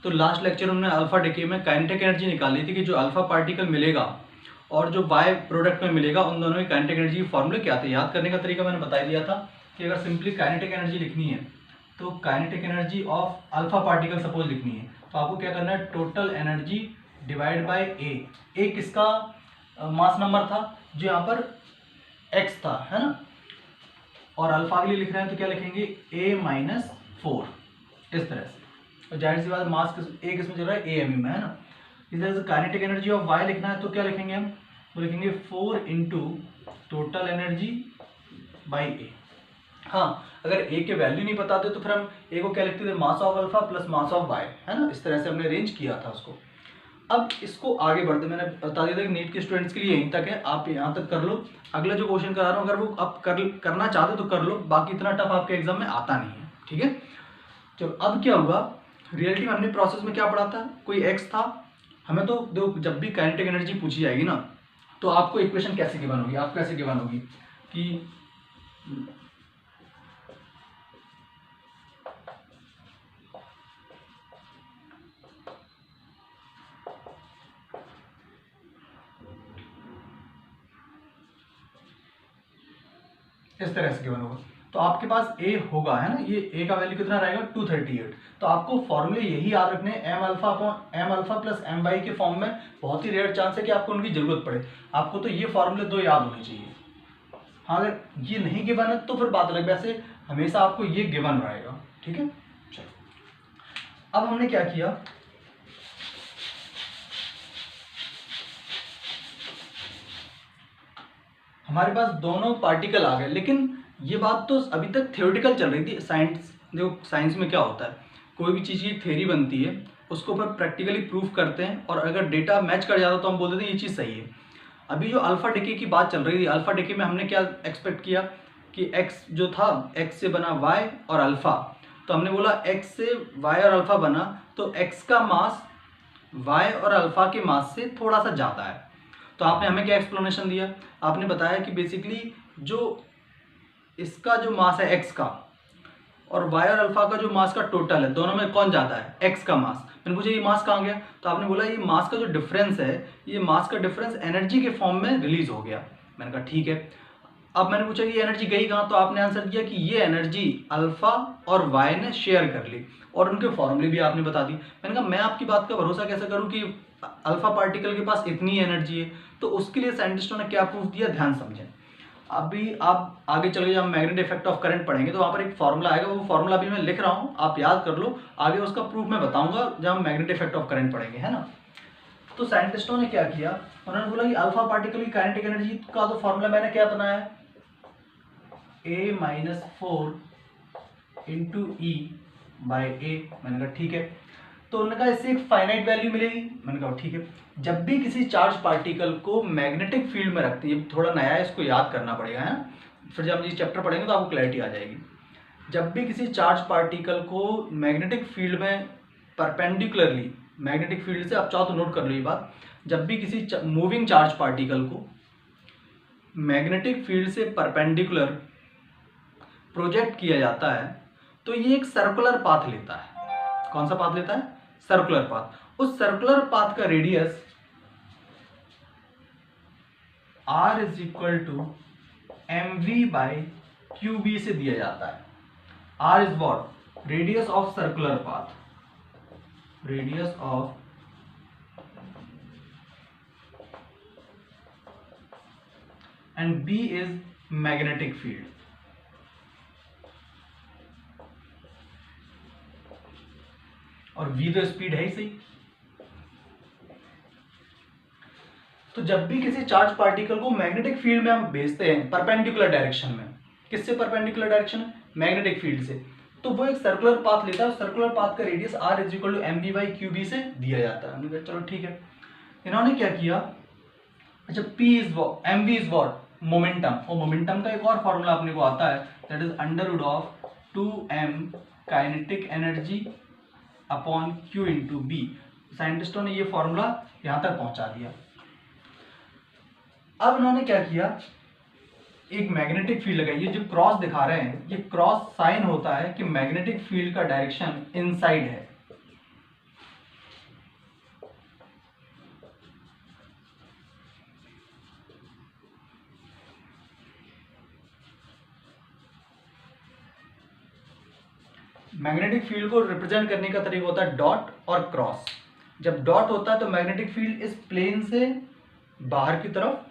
तो last lecture उन्होंने alpha decay में काइनेटिक एनर्जी निकाली थी कि जो अल्फा पार्टिकल मिलेगा और जो बाय प्रोडक्ट में मिलेगा उन दोनों की काइनेटिक एनर्जी के फॉर्मूले क्या थे। याद करने का तरीका मैंने बता दिया था कि अगर सिंपली काइनेटिक एनर्जी लिखनी है तो kinetic energy of alpha particle suppose लिखनी है तो आपको क्या करना है, टोटल एनर्जी डिवाइड बाय ए किसका मास नंबर था जो यहाँ पर एक्स था, है ना, और अल्फा के लिए लिख रहे हैं तो क्या लिखेंगे A-4 इस तरह से। और जाहिर सी बात मास ए किस में चल रहा है, ए एम में, है ना। इस तरह से काइनेटिक एनर्जी ऑफ वाई लिखना है तो क्या लिखेंगे हम, तो लिखेंगे 4 इंटू टोटल एनर्जी बाई ए। हाँ, अगर ए के वैल्यू नहीं बताते तो फिर हम ए को क्या लिखते थे, mass of alpha plus mass of Y, है ना। इस तरह से हमने अरेंज किया था उसको। अब इसको आगे बढ़ते, मैंने बता दिया था कि नीट के स्टूडेंट्स के लिए यहीं तक है, आप यहाँ तक कर लो। अगला जो क्वेश्चन करा रहा हूँ अगर वो आप करना चाहते तो कर लो, बाकी इतना टफ आपके एग्जाम में आता नहीं है, ठीक है। चलो अब क्या हुआ, रियलिटी में हमने प्रोसेस में क्या पढ़ा था, कोई एक्स था, हमें तो देखो जब भी काइनेटिक एनर्जी पूछी जाएगी ना तो आपको इक्वेशन कैसे गिवन होगी, आप कैसे गिवन होगी कि इस तरह से गिवन होगा। तो आपके पास ए होगा, है ना, ये ए का वैल्यू कितना रहेगा 238। तो आपको फॉर्मूले यही याद रखने हैं, M alpha plus M Y के फॉर्म में। बहुत ही रेयर चांस है कि आपको उनकी जरूरत पड़े, आपको तो ये फॉर्मूले दो याद होने चाहिए। हाँ, अगर ये नहीं गिवन है तो फिर बात अलग, वैसे हमेशा आपको ये गिवन रहेगा, ठीक है। चलो अब हमने क्या किया, हमारे पास दोनों पार्टिकल आ गए, लेकिन ये बात तो अभी तक थ्योरेटिकल चल रही थी। साइंस, देखो साइंस में क्या होता है, कोई भी चीज़ की थ्योरी बनती है उसको फिर प्रैक्टिकली प्रूफ करते हैं और अगर डेटा मैच कर जाता तो हम बोल देते हैं ये चीज़ सही है। अभी जो अल्फा डिके की बात चल रही थी, अल्फा डिके में हमने क्या एक्सपेक्ट किया कि एक्स जो था, एक्स से बना वाई और अल्फा, तो हमने बोला एक्स से वाई और अल्फा बना तो एक्स का मास वाई और अल्फा के मास से थोड़ा सा ज़्यादा है। तो आपने हमें क्या एक्सप्लेनेशन दिया, आपने बताया कि बेसिकली जो इसका जो मास है एक्स का और वाई और अल्फा का जो मास का टोटल है, दोनों में कौन ज़्यादा है, एक्स का मास। मैंने पूछा ये मास कहाँ गया, तो आपने बोला ये मास का जो डिफरेंस है, ये मास का डिफरेंस एनर्जी के फॉर्म में रिलीज हो गया। मैंने कहा ठीक है। अब मैंने पूछा कि ये एनर्जी गई कहाँ, तो आपने आंसर दिया कि ये एनर्जी अल्फा और वाई ने शेयर कर ली और उनके फॉर्मूले भी आपने बता दी। मैंने कहा मैं आपकी बात का भरोसा कैसे करूँ कि अल्फा पार्टिकल के पास इतनी एनर्जी है। तो उसके लिए साइंटिस्टों ने क्या प्रूफ दिया, ध्यान समझें। अभी आप आगे चले जब मैग्नेटिक इफेक्ट ऑफ करंट पढ़ेंगे तो वहाँ पर एक फॉर्मूला आएगा, वो फॉर्मूला अभी मैं लिख रहा हूँ, आप याद कर लो, आगे उसका प्रूफ मैं बताऊंगा जब हम मैग्नेटिक इफेक्ट ऑफ करंट पढ़ेंगे, है ना। तो साइंटिस्टों ने क्या किया, उन्होंने बोला कि अल्फा पार्टिकल की काइनेटिक एनर्जी का तो फॉर्मूला मैंने क्या बनाया, A-4 इंटू ई बाई ए। मैंने कहा ठीक है। तो उन्होंने कहा इससे एक फाइनाइट वैल्यू मिलेगी। मैंने कहा ठीक है। जब भी किसी चार्ज पार्टिकल को मैग्नेटिक फील्ड में रखते हैं, थोड़ा नया है इसको याद करना पड़ेगा, है, फिर जब ये चैप्टर पढ़ेंगे तो आपको क्लैरिटी आ जाएगी। जब भी किसी चार्ज पार्टिकल को मैग्नेटिक फील्ड में परपेंडिकुलरली, मैग्नेटिक फील्ड से आप चाहो तो नोट कर लो ये बात, जब भी किसी मूविंग चार्ज पार्टिकल को मैग्नेटिक फील्ड से परपेंडिकुलर प्रोजेक्ट किया जाता है तो ये एक सर्कुलर पाथ लेता है। कौन सा पाथ लेता है, सर्कुलर पाथ। उस सर्कुलर पाथ का radius r is equal to mv/qb से दिया जाता है। r is what, radius of circular path, radius of and b is magnetic field. और v तो स्पीड है ही सही। तो जब भी किसी चार्ज पार्टिकल को मैग्नेटिक फील्ड में हम भेजते हैं परपेंडिकुलर डायरेक्शन में, किससे परपेंडिकुलर डायरेक्शन में, मैग्नेटिक फील्ड से, तो वो एक सर्कुलर पाथ लेता है। सर्कुलर पाथ का radius r is equal to mv/qb से दिया जाता है। हमने कहा चलो ठीक है। इन्होंने क्या किया, अच्छा p is mv is what, momentum, और मोमेंटम का एक और फॉर्मूला अपने को आता है, that is under root of 2m kinetic energy upon q into B. साइंटिस्टों ने ये फॉर्मूला यहां तक पहुंचा दिया। अब इन्होंने क्या किया, एक मैग्नेटिक फील्ड लगाई, ये जो क्रॉस दिखा रहे हैं ये क्रॉस साइन होता है कि मैग्नेटिक फील्ड का डायरेक्शन इनसाइड है। मैग्नेटिक फील्ड को रिप्रेजेंट करने का तरीका होता है डॉट और क्रॉस। जब डॉट होता है तो मैग्नेटिक फील्ड इस प्लेन से बाहर की तरफ,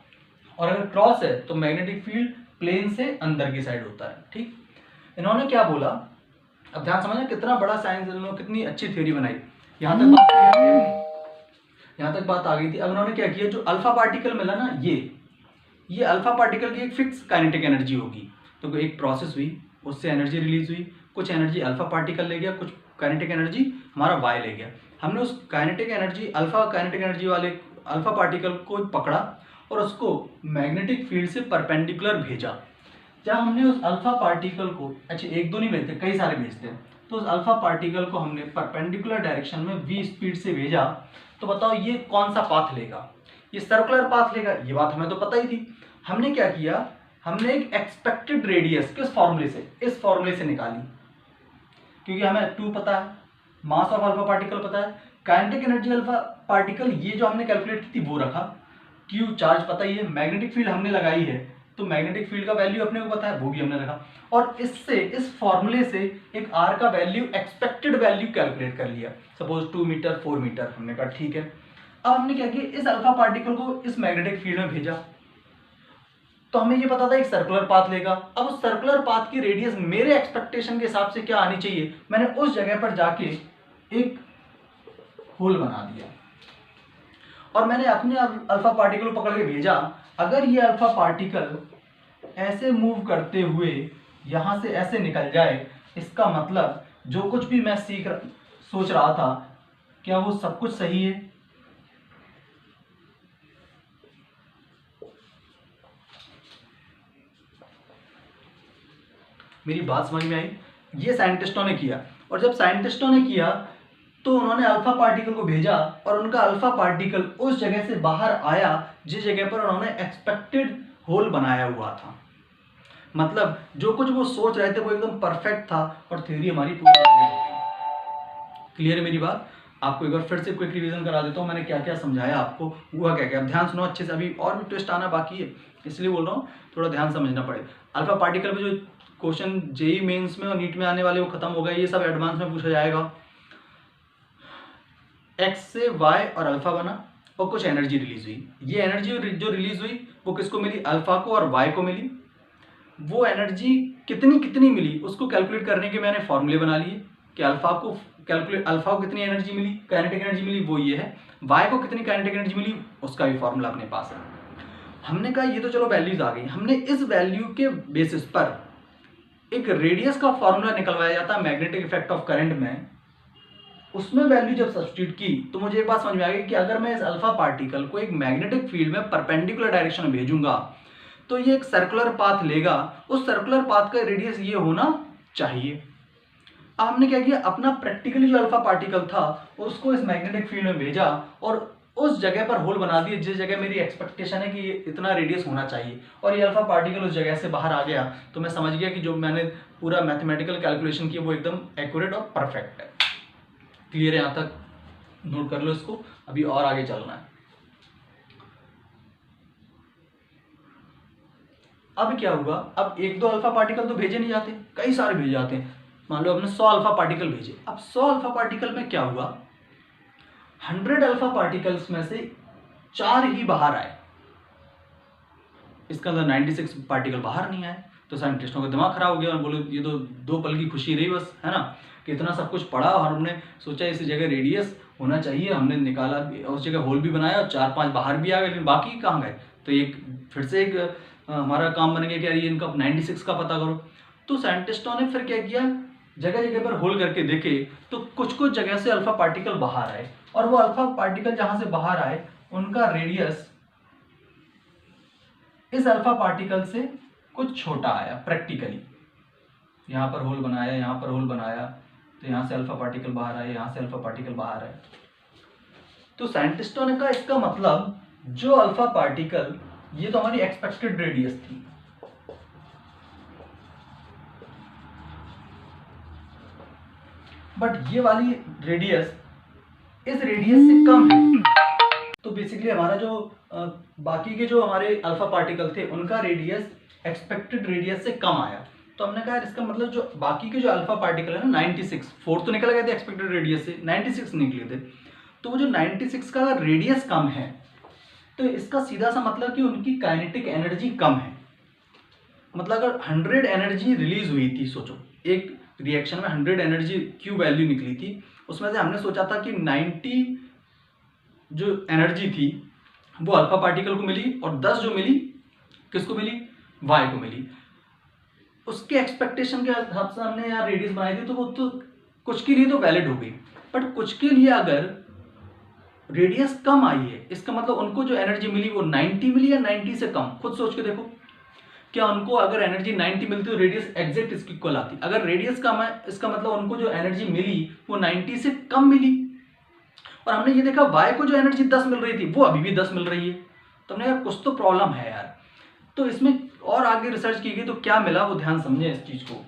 और अगर क्रॉस है तो मैग्नेटिक फील्ड प्लेन से अंदर की साइड होता है। ठीक, इन्होंने क्या बोला, अब ध्यान समझना कितना बड़ा साइंस, इन्होंने कितनी अच्छी थ्योरी बनाई। यहाँ तक बात आ गई थी। अब इन्होंने क्या किया, जो अल्फा पार्टिकल मिला ना, ये अल्फा पार्टिकल की एक फिक्स काइनेटिक एनर्जी होगी। तो एक प्रोसेस हुई, उससे एनर्जी रिलीज हुई, कुछ एनर्जी अल्फा पार्टिकल ले गया, कुछ काइनेटिक एनर्जी हमारा वाई ले गया। हमने उस kinetic energy, alpha kinetic energy वाले अल्फा पार्टिकल को पकड़ा और उसको मैग्नेटिक फील्ड से परपेंडिकुलर भेजा। जब हमने उस अल्फा पार्टिकल को, अच्छा एक दो नहीं भेजते, कई सारे भेजते हैं, तो उस अल्फा पार्टिकल को हमने परपेंडिकुलर डायरेक्शन में v स्पीड से भेजा, तो बताओ ये कौन सा पाथ लेगा, ये सर्कुलर पाथ लेगा। ये बात हमें तो पता ही थी। हमने क्या किया, हमने एक एक्सपेक्टेड रेडियस किस फॉर्मूले से, इस फॉर्मूले से निकाली, क्योंकि हमें 2 पता है, मास ऑफ अल्फा पार्टिकल पता है, काइनेटिक एनर्जी अल्फा पार्टिकल ये जो हमने कैलकुलेट की थी वो रखा, क्यू चार्ज पता ही है, मैग्नेटिक फील्ड हमने लगाई है तो मैग्नेटिक फील्ड का वैल्यू अपने को पता है, वो भी हमने रखा, और इससे, इस फॉर्मूले से एक आर का वैल्यू, एक्सपेक्टेड वैल्यू कैलकुलेट कर लिया। सपोज 2 मीटर 4 मीटर, हमने कहा ठीक है। अब हमने क्या किया, इस अल्फा पार्टिकल को इस मैग्नेटिक फील्ड में भेजा, तो हमें ये पता था एक सर्कुलर पाथ लेगा। अब उस सर्कुलर पाथ की रेडियस मेरे एक्सपेक्टेशन के हिसाब से क्या आनी चाहिए, मैंने उस जगह पर जाके एक होल बना दिया और मैंने अपने अल्फा पार्टिकल को पकड़ के भेजा। अगर ये अल्फा पार्टिकल ऐसे मूव करते हुए यहां से ऐसे निकल जाए, इसका मतलब जो कुछ भी मैं सोच रहा था, क्या वो सब कुछ सही है? मेरी बात समझ में आई? ये साइंटिस्टों ने किया, और जब साइंटिस्टों ने किया तो उन्होंने अल्फा पार्टिकल को भेजा और उनका अल्फा पार्टिकल उस जगह से बाहर आया जिस जगह पर उन्होंने एक्सपेक्टेड होल बनाया हुआ था। मतलब जो कुछ वो सोच रहे थे वो एकदम परफेक्ट था और थ्योरी हमारी पूरी हो गई। क्लियर है मेरी बात? आपको एक बार फिर से क्विक रिवीजन करा देता हूँ, मैंने क्या क्या समझाया आपको, हुआ क्या क्या। अब ध्यान सुनो अच्छे से, अभी और भी ट्विस्ट आना बाकी है, इसलिए बोल रहा हूँ थोड़ा ध्यान समझना पड़े। अल्फा पार्टिकल में जो क्वेश्चन जेई मेंस में और नीट में आने वाले वो खत्म हो गए, ये सब एडवांस में पूछा जाएगा। एक्स से वाई और अल्फा बना और कुछ एनर्जी रिलीज हुई। ये एनर्जी जो रिलीज हुई वो किसको मिली, अल्फा को और वाई को मिली। वो एनर्जी कितनी कितनी मिली उसको कैलकुलेट करने के मैंने फॉर्मूले बना लिए कि अल्फा को कितनी एनर्जी मिली, काइनेटिक एनर्जी मिली, वो ये है। वाई को कितनी काइनेटिक एनर्जी मिली उसका भी फॉर्मूला अपने पास है। हमने कहा ये तो चलो वैल्यूज आ गई, हमने इस वैल्यू के बेसिस पर एक रेडियस का फॉर्मूला निकलवाया जाता है मैग्नेटिक इफेक्ट ऑफ करंट में। उसमें वैल्यू जब सब्स्टिट्यूट की तो मुझे एक बात समझ में आ गई कि अगर मैं इस अल्फा पार्टिकल को एक मैग्नेटिक फील्ड में परपेंडिकुलर डायरेक्शन में भेजूंगा तो ये एक सर्कुलर पाथ लेगा, उस सर्कुलर पाथ का रेडियस ये होना चाहिए। अब हमने क्या किया, अपना प्रैक्टिकली जो अल्फा पार्टिकल था उसको इस मैग्नेटिक फील्ड में भेजा और उस जगह पर होल बना दिए जिस जगह मेरी एक्सपेक्टेशन है कि ये इतना रेडियस होना चाहिए, और ये अल्फा पार्टिकल उस जगह से बाहर आ गया। तो मैं समझ गया कि जो मैंने पूरा मैथमेटिकल कैलकुलेशन किया वो एकदम एक्यूरेट और परफेक्ट है। क्लियर है? यहाँ तक नोट कर लो इसको, अभी और आगे चलना है। अब क्या हुआ, अब एक दो अल्फा पार्टिकल तो भेजे नहीं जाते, कई सारे भेजे जाते हैं। मान लो हमने 100 अल्फा पार्टिकल भेजे। अब 100 अल्फा पार्टिकल में क्या हुआ, 100 अल्फा पार्टिकल्स में से 4 ही बाहर आए, इसका अंदर 96 पार्टिकल बाहर नहीं आए। तो साइंटिस्टों का दिमाग खराब हो गया और बोले ये तो 2 पल की खुशी रही बस, है ना, कि इतना सब कुछ पढ़ा और हमने सोचा इस जगह रेडियस होना चाहिए, हमने निकाला, उस जगह होल भी बनाया और 4-5 बाहर भी आ गए, लेकिन बाकी कहाँ गए? तो एक फिर से एक हमारा काम बन गया कि यार ये इनका 96 का पता करो। तो साइंटिस्टों ने फिर क्या किया, जगह जगह पर होल करके देखे तो कुछ कुछ जगह से अल्फा पार्टिकल बाहर आए, और वो अल्फा पार्टिकल जहां से बाहर आए उनका रेडियस इस अल्फा पार्टिकल से कुछ छोटा आया प्रैक्टिकली। यहां पर होल बनाया, यहां पर होल बनाया, तो यहां से अल्फा पार्टिकल बाहर आए, यहां से अल्फा पार्टिकल बाहर आए। तो साइंटिस्टों ने कहा इसका मतलब जो अल्फा पार्टिकल, ये तो हमारी एक्सपेक्टेड रेडियस थी, बट ये वाली रेडियस इस रेडियस से कम है। तो बेसिकली हमारा जो बाकी के जो हमारे अल्फा पार्टिकल थे उनका रेडियस एक्सपेक्टेड रेडियस से कम आया। तो हमने कहा इसका मतलब जो बाकी के जो अल्फा पार्टिकल है ना 96, 4 तो निकल गए थे एक्सपेक्टेड रेडियस से, 96 निकले थे। तो वो जो 96 का रेडियस कम है तो इसका सीधा सा मतलब कि उनकी काइनेटिक एनर्जी कम है। मतलब अगर 100 एनर्जी रिलीज हुई थी, सोचो एक रिएक्शन में 100 एनर्जी क्यू वैल्यू निकली थी, उसमें से हमने सोचा था कि 90 जो एनर्जी थी वो अल्फा पार्टिकल को मिली और 10 जो मिली किसको मिली, वाई को मिली। उसके एक्सपेक्टेशन के हिसाब से हमने यहाँ रेडियस बनाई थी, तो वो तो कुछ के लिए तो वैलिड हो गई, बट कुछ के लिए अगर रेडियस कम आई है इसका मतलब उनको जो एनर्जी मिली वो 90 मिली या 90 से कम। खुद सोच के देखो, क्या उनको अगर एनर्जी 90 मिलती तो रेडियस एग्जैक्ट इसकी इक्वल आती। अगर रेडियस कम है इसका मतलब उनको जो एनर्जी मिली वो 90 से कम मिली। और हमने ये देखा वाई को जो एनर्जी 10 मिल रही थी वो अभी भी 10 मिल रही है। तो हमने कहा कुछ तो प्रॉब्लम है यार। तो इसमें और आगे रिसर्च की गई तो क्या मिला वो ध्यान समझे इस चीज को।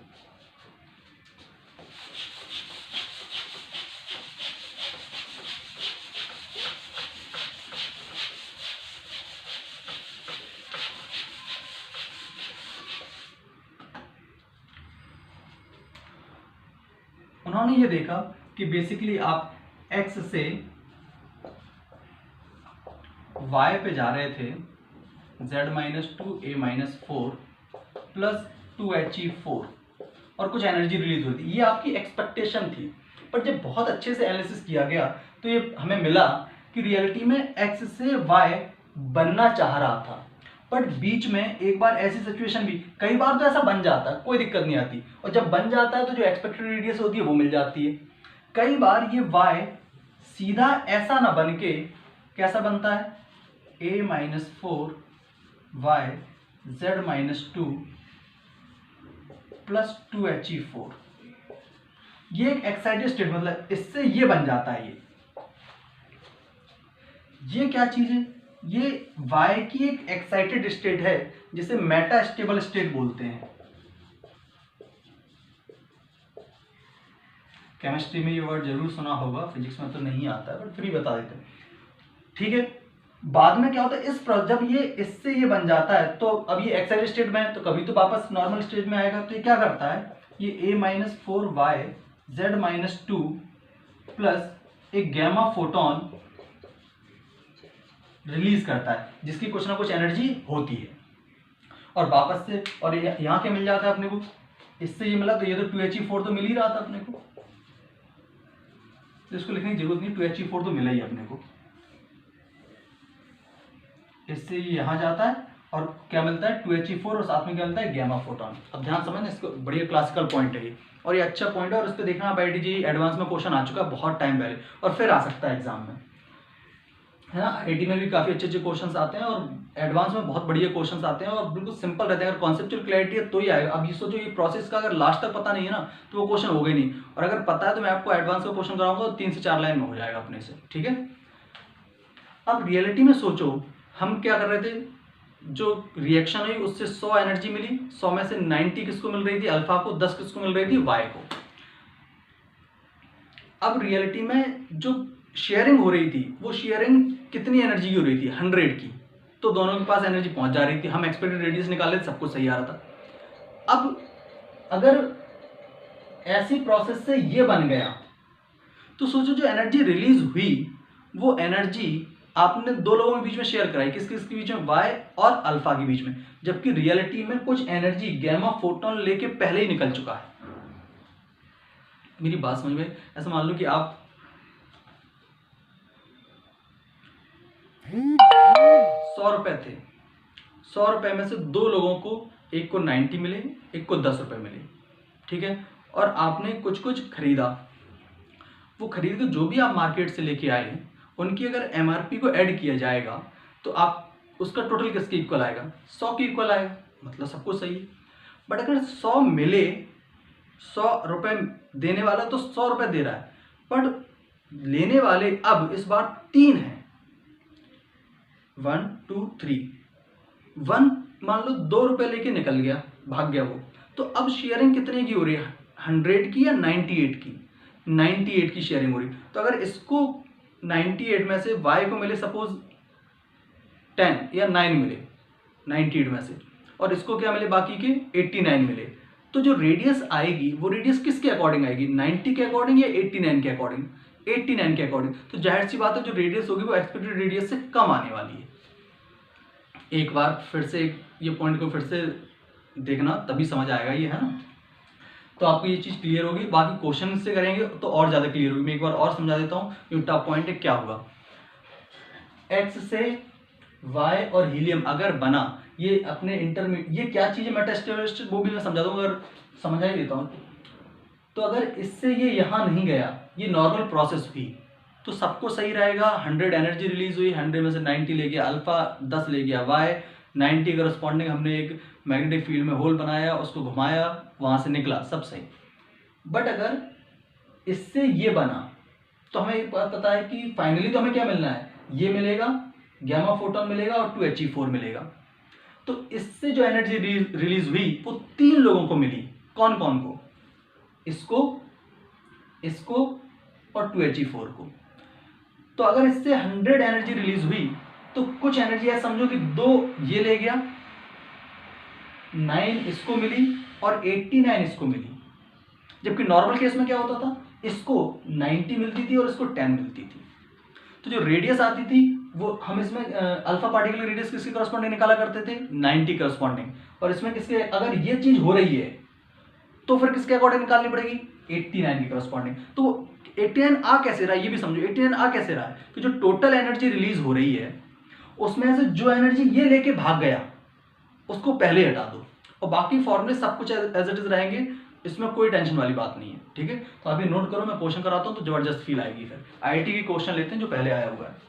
उन्होंने ये देखा कि बेसिकली आप x से y पे जा रहे थे z-2a-4 प्लस 2He4 और कुछ एनर्जी रिलीज हुई थी। ये आपकी एक्सपेक्टेशन थी, पर जब बहुत अच्छे से एनालिसिस किया गया तो ये हमें मिला कि रियलिटी में x से y बनना चाह रहा था, बट बीच में एक बार ऐसी सिचुएशन भी, कई बार तो ऐसा बन जाता है कोई दिक्कत नहीं आती, और जब बन जाता है तो जो एक्सपेक्टेड रेडियस होती है वो मिल जाती है। कई बार ये y सीधा ऐसा ना बन के कैसा बनता है, a-4 y z-2 plus 2He4। ये एक एक्साइटेड स्टेट, मतलब इससे ये बन जाता है। ये क्या चीज है, ये y की एक एक्साइटेड स्टेट है जिसे मेटा स्टेबल स्टेट बोलते हैं। केमिस्ट्री में ये वर्ड जरूर सुना होगा, फिजिक्स में तो नहीं आता है, बट फिर भी बता देते हैं, ठीक है। बाद में क्या होता है, जब ये इससे ये बन जाता है तो अब ये एक्साइटेड स्टेट में है तो कभी तो वापस नॉर्मल स्टेट में आएगा। तो ये क्या करता है, ये a-4y z-2 प्लस एक गैमा फोटोन रिलीज करता है जिसकी कुछ ना कुछ एनर्जी होती है, और वापस से और यहाँ क्या मिल जाता है अपने को, इससे ये मिला तो ये तो 2He4 तो मिल ही रहा था अपने को, तो इसको लिखने की जरूरत नहीं, 2He4 तो मिला ही अपने को। इससे ये यहाँ जाता है और क्या मिलता है 2He4 और साथ में क्या मिलता है गैमा फोटोन। अब ध्यान समझना, इसको बढ़िया क्लासिकल पॉइंट है ये, और ये अच्छा पॉइंट है, और इस पर देखना IIT एडवांस में क्वेश्चन आ चुका है बहुत टाइम पहले और फिर आ सकता है एग्जाम में, है ना। IIT में भी काफी अच्छे अच्छे क्वेश्चंस आते हैं और एडवांस में बहुत बढ़िया क्वेश्चंस आते हैं और बिल्कुल सिंपल रहते हैं। अगर कॉन्सेप्चुअल क्लैरिटी है तो ही आएगा। अब ये सोचो ये प्रोसेस का अगर लास्ट तक पता नहीं है ना तो वो क्वेश्चन होगा ही नहीं, और अगर पता है तो मैं आपको एडवांस का क्वेश्चन कराऊंगा तो 3 से 4 लाइन में हो जाएगा अपने से, ठीक है। अब रियलिटी में सोचो हम क्या कर रहे थे, जो रिएक्शन हुई उससे 100 एनर्जी मिली, 100 में से 90 किसको मिल रही थी, अल्फा को, 10 किसको मिल रही थी, वाई को। अब रियलिटी में जो शेयरिंग हो रही थी वो शेयरिंग कितनी एनर्जी की हो रही थी, 100 की, तो दोनों के पास एनर्जी पहुंच जा रही थी। हम एक्सपेक्टेड रेडियस निकाले, सब कुछ सही आ रहा था। अब अगर ऐसी प्रोसेस से ये बन गया तो सोचो जो एनर्जी रिलीज हुई वो एनर्जी आपने दो लोगों के बीच में शेयर कराई, किस किस के बीच में, वाई और अल्फा के बीच में, जबकि रियलिटी में कुछ एनर्जी गैमा फोटोन लेके पहले ही निकल चुका है। मेरी बात समझ में, ऐसा मान लो कि आप 100 रुपए थे, 100 रुपए में से दो लोगों को, एक को 90 मिले, एक को 10 रुपए मिले, ठीक है, और आपने कुछ कुछ खरीदा। वो खरीद के जो भी आप मार्केट से लेके आए उनकी अगर MRP को ऐड किया जाएगा तो आप उसका टोटल किसके इक्वल आएगा, 100 के इक्वल आएगा, मतलब सब कुछ सही है। बट अगर 100 मिले, 100 रुपए देने वाला तो 100 रुपए दे रहा है, बट लेने वाले अब इस बार 3 हैं, 1 2 3, 1 मान लो 2 रुपए लेके निकल गया, भाग गया वो, तो अब शेयरिंग कितने की हो रही है, 100 की या 98 की, 98 की शेयरिंग हो रही। तो अगर इसको 98 में से y को मिले सपोज 10 या 9 मिले 98 में से, और इसको क्या मिले बाकी के 89 मिले, तो जो रेडियस आएगी वो रेडियस किसके अकॉर्डिंग आएगी, 90 के अकॉर्डिंग या 89 के अकॉर्डिंग, 89 के अकॉर्डिंग। तो जाहिर सी बात है जो रेडियस होगी वो एक्सपेक्टेड रेडियस से कम आने वाली है। एक बार फिर से ये पॉइंट को फिर से देखना, तभी समझ आएगा ये, है ना। तो आपको ये चीज़ क्लियर होगी, बाकी क्वेश्चन से करेंगे तो और ज़्यादा क्लियर होगी। मैं एक बार और समझा देता हूँ ये टॉप पॉइंट है। क्या हुआ, एक्स से वाई और हीलियम अगर बना, ये अपने ये क्या चीज़ है, मेटास्टेबल, वो भी मैं समझा दूंगा, अगर समझा ही देता हूँ। तो अगर इससे ये यहाँ नहीं गया, ये नॉर्मल प्रोसेस हुई, तो सबको सही रहेगा। 100 एनर्जी रिलीज हुई, 100 में से 90 ले गया अल्फा, 10 ले गया वाई, 90 करस्पॉन्डिंग हमने एक मैग्नेटिक फील्ड में होल बनाया, उसको घुमाया, वहाँ से निकला, सब सही। बट अगर इससे ये बना, तो हमें एक बात पता है कि फाइनली तो हमें क्या मिलना है, ये मिलेगा, गैमा फोटोन मिलेगा और 2He4 मिलेगा। तो इससे जो एनर्जी रिलीज हुई वो 3 लोगों को मिली। कौन कौन को, इसको, इसको और 2He4 को। तो अगर इससे 100 एनर्जी रिलीज हुई तो कुछ एनर्जी है, समझो कि 2 ये ले गया, 9 इसको मिली और 89 इसको मिली। जबकि नॉर्मल केस में क्या होता था, इसको 90 मिलती थी और इसको 10 मिलती थी। तो जो रेडियस आती थी वो हम इसमें अल्फा पार्टिकल रेडियस किसके करस्पॉन्डिंग निकाला करते थे, 90 करस्पॉन्डिंग। और इसमें किसके, अगर ये चीज हो रही है तो फिर किसके अकॉर्डिंग निकालनी पड़ेगी, 89 की करस्पॉन्डिंग। तो 89 आ कैसे रहा है ये भी समझो। 89 आ कैसे रहा है कि जो टोटल एनर्जी रिलीज हो रही है उसमें से जो एनर्जी ये लेके भाग गया उसको पहले हटा दो, और बाकी फॉर्मूले सब कुछ एज इट इज रहेंगे, इसमें कोई टेंशन वाली बात नहीं है। ठीक है, तो अभी नोट करो, मैं क्वेश्चन कराता हूँ तो जबरदस्त फील आएगी। फिर आईआईटी की क्वेश्चन लेते हैं जो पहले आया हुआ है।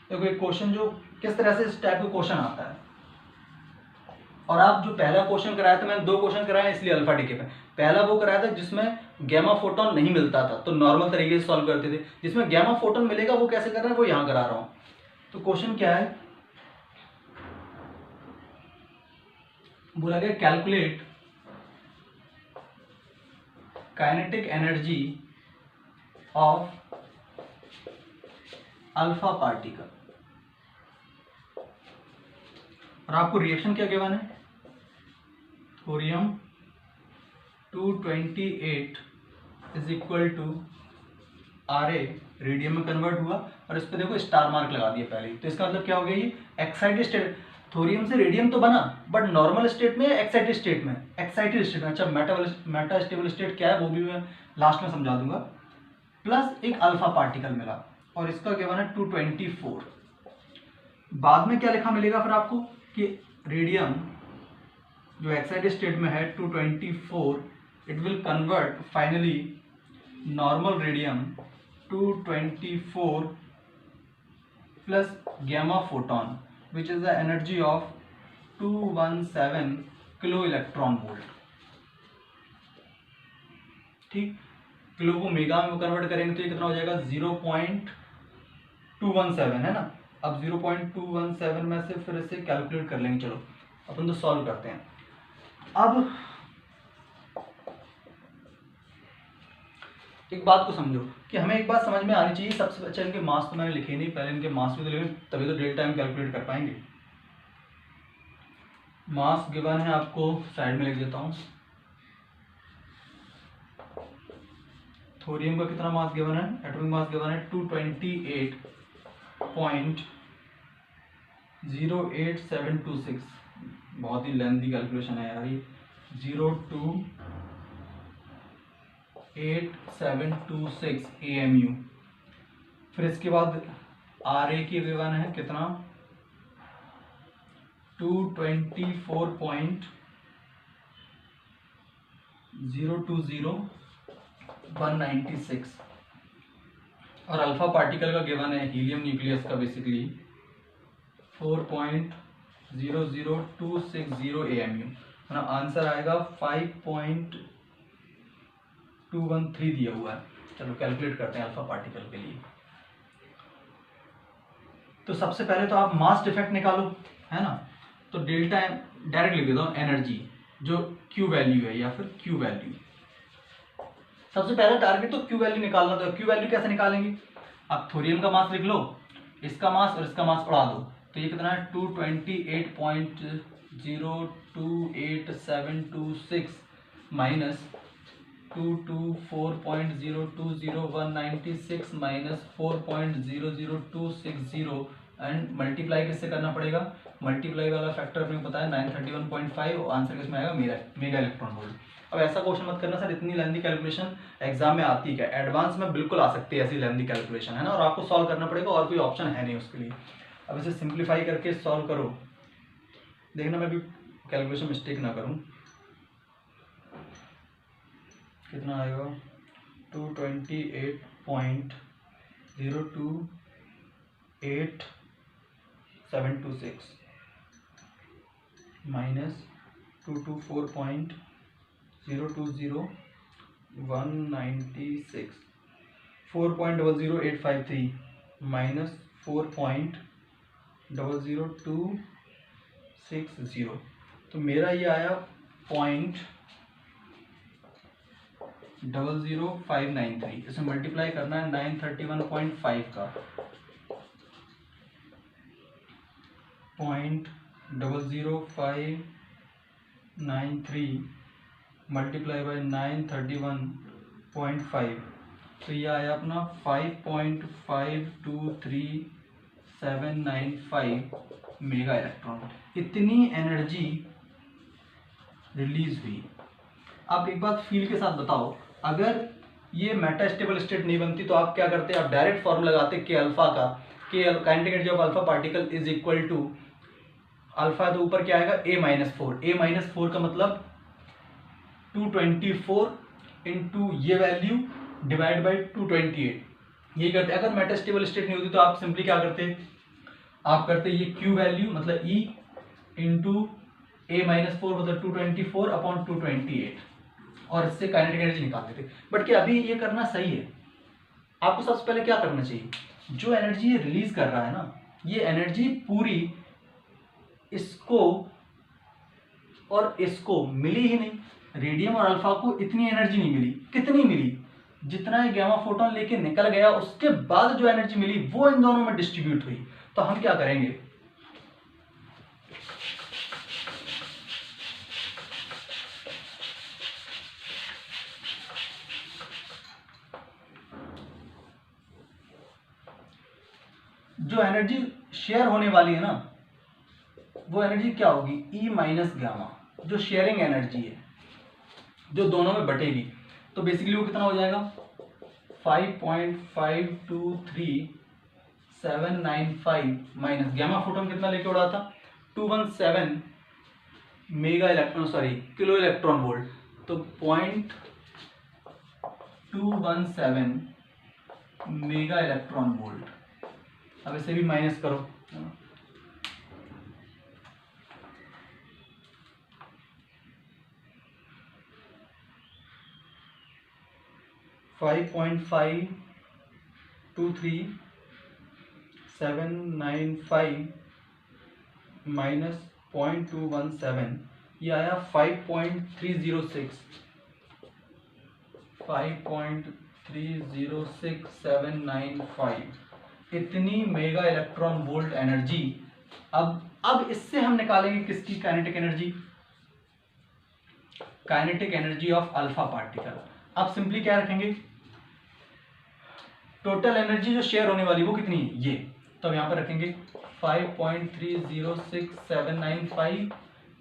देखो एक क्वेश्चन जो किस तरह से इस टाइप का क्वेश्चन आता है, और आप जो पहला क्वेश्चन कराया था, मैंने 2 क्वेश्चन कराए इसलिए अल्फा डीके पे। पहला वो कराया था जिसमें गैमा फोटोन नहीं मिलता था, तो नॉर्मल तरीके से सॉल्व करते थे। जिसमें गैमा फोटोन मिलेगा वो कैसे करना है वो यहाँ करा रहा हूँ। तो क्वेश्चन क्या है, बोला गया calculate kinetic energy of alpha particle, और आपको रिएक्शन क्या गिवन है, thorium 228 is equal to Ra, radium में कन्वर्ट हुआ, और इस पर देखो स्टार मार्क लगा दिया पहले ही। तो इसका मतलब क्या हो गया, ये एक्साइटेड स्टेट, थोरियम से रेडियम तो बना बट नॉर्मल स्टेट में, एक्साइटेड स्टेट में, एक्साइटेड स्टेट में। अच्छा मेटा स्टेबल स्टेट क्या है वो भी मैं लास्ट में समझा दूंगा। प्लस एक अल्फा पार्टिकल मिला और इसका क्या बना 224। बाद में क्या लिखा मिलेगा फिर आपको कि रेडियम जो एक्साइटेड स्टेट में है 224, it will convert finally normal radium 224 plus gamma photon which is the energy of 217 kilo electron volt. ठीक, किलो को मेगा में कन्वर्ट करेंगे तो ये कितना हो जाएगा 0.217, है ना। अब 0.217 में से फिर इसे कैलकुलेट कर लेंगे। चलो अपन तो सॉल्व करते हैं। अब एक बात को समझो कि हमें एक बात समझ में आनी चाहिए। सबसे अच्छा, इनके मास तो मैंने लिखे नहीं, पहले इनके मास भी तो लिखे, तभी तो डेल्टा टाइम कैलकुलेट कर पाएंगे। मास गिवन है आपको, साइड में लिख देता हूँ। थोरियम का कितना मास गिवन है, एटॉमिक मास गिवन है 228.08726। बहुत ही लेंथी कैलकुलेशन है यार ये। 02726 AMU। फिर इसके बाद RA की गिवन है कितना 224.020196। और अल्फा पार्टिकल का गिवन है हीलियम न्यूक्लियस का बेसिकली 4.00260 AMU, मतलब आंसर आएगा 5.213 दिया हुआ है। चलो कैलकुलेट करते हैं अल्फा पार्टिकल के लिए। तो सबसे पहले तो आप मास डिफेक्ट निकालो, है ना। तो डेल्टा डायरेक्ट लिख देता हूँ, एनर्जी जो क्यू वैल्यू है या फिर क्यू वैल्यू। सबसे पहले टारगेट तो क्यू वैल्यू निकालना। तो क्यू वैल्यू कैसे निकालेंगे, आप थोरियम का मास लिख लो, इसका मास और इसका मास उड़ा दो, तो ये कितना है 228.0282726 माइनस 224.020196 माइनस 4.00260 एंड मल्टीप्लाई किससे करना पड़ेगा, मल्टीप्लाई वाला फैक्टर अपने को पता है 931.5, आंसर किसमें आएगा मेगा इलेक्ट्रॉन वोल्ट। अब ऐसा क्वेश्चन मत करना सर इतनी लेंथी कैलकुलेशन एग्जाम में आती है, एडवांस में बिल्कुल आ सकती है ऐसी लेंथी कैलकुलेशन, है ना, और आपको सॉल्व करना पड़ेगा और कोई ऑप्शन है नहीं उसके लिए। अब इसे सिंप्लीफाई करके सॉल्व करो, देखना मैं भी कैलकुलेशन मिस्टेक ना करूं। कितना आएगा 228.0282726 माइनस 224.020,196 4.00853 माइनस 4.00260, तो मेरा ये आया 0.00593। इसे मल्टीप्लाई करना है 931.5 का 0.00593 मल्टीप्लाई बाय 931.5, तो ये आया अपना 5.523795 मेगा इलेक्ट्रॉन। इतनी एनर्जी रिलीज हुई। आप एक बात फील के साथ बताओ, अगर ये मेटास्टेबल स्टेट नहीं बनती तो आप क्या करते, आप डायरेक्ट फॉर्मूला लगाते के अल्फा का, के kinetic energy of alpha particle is equal to alpha, तो ऊपर क्या आएगा a-4 का मतलब 224 इंटू ये वैल्यू डिवाइड बाई 228, ये करते। अगर मेटास्टेबल स्टेट नहीं होती तो आप सिंपली क्या करते, आप करते ये क्यू वैल्यू मतलब E इंटू a-4 मतलब 224 अपॉन 228 और इससे काइनेटिक एनर्जी निकालते थे। बट क्या अभी ये करना सही है? आपको सबसे पहले क्या करना चाहिए, जो एनर्जी ये रिलीज कर रहा है ना, ये एनर्जी पूरी इसको और इसको मिली ही नहीं। रेडियम और अल्फा को इतनी एनर्जी नहीं मिली। कितनी मिली, जितना ये गामा फोटोन लेके निकल गया उसके बाद जो एनर्जी मिली वो इन दोनों में डिस्ट्रीब्यूट हुई। तो हम क्या करेंगे, जो एनर्जी शेयर होने वाली है ना, वो एनर्जी क्या होगी, E माइनस गामा, जो शेयरिंग एनर्जी है जो दोनों में बटेगी। तो बेसिकली वो कितना हो जाएगा 5.523795 माइनस गामा फोटोन कितना लेके उड़ा था 217 mega electron kilo electron volt, तो 0.217 मेगा इलेक्ट्रॉन वोल्ट। अब इसे भी माइनस करो, 5.523795 माइनस 0.217, ये आया 5.306795, इतनी मेगा इलेक्ट्रॉन वोल्ट एनर्जी। अब इससे हम निकालेंगे किसकी kinetic energy, kinetic energy of alpha particle. अब सिंपली क्या रखेंगे, टोटल एनर्जी जो शेयर होने वाली वो कितनी है ये, तो अब यहाँ पर रखेंगे 5.306795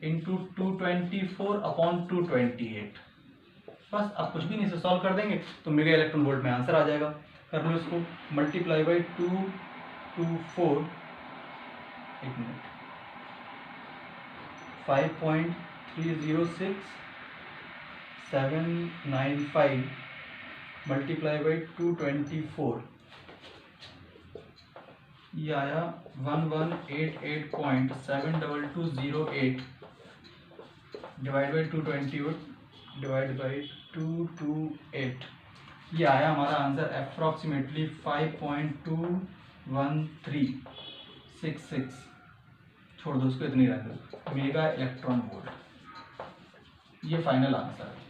इंटू 224 अपॉन 228। बस अब कुछ भी नहीं से सॉल्व कर देंगे तो मेगा इलेक्ट्रॉन वोल्ट में आंसर आ जाएगा। कर लो इसको मल्टीप्लाई बाई 224, एक मिनट, 5.306795 मल्टीप्लाई बाई 224 ये आया 1188.72208 डिवाइड बाई 228 डिवाइड बाई 228, ये आया हमारा आंसर अप्रॉक्सीमेटली 5.21366, छोड़ दो उसको, इतनी रहने दो, मेगा इलेक्ट्रॉन वोल्ट। ये फाइनल आंसर है।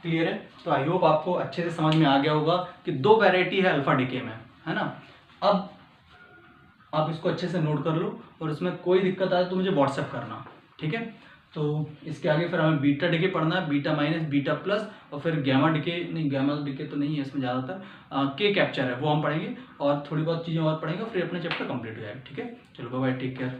क्लियर है? तो आई होप आपको अच्छे से समझ में आ गया होगा कि दो वैरायटी है अल्फा डिके में, है ना। अब आप इसको अच्छे से नोट कर लो और इसमें कोई दिक्कत आए तो मुझे व्हाट्सएप करना, ठीक है। तो इसके आगे फिर हमें बीटा डिके पढ़ना है, बीटा माइनस, बीटा प्लस, और फिर गैमा डिके, नहीं गैमा डिके तो नहीं है इसमें ज़्यादातर, के कैप्चर है वो हम पढ़ेंगे, और थोड़ी बहुत चीज़ें और पढ़ेंगे, फिर अपना चैप्टर कंप्लीट हो जाएगा, ठीक है। चलो बाय, टेक केयर।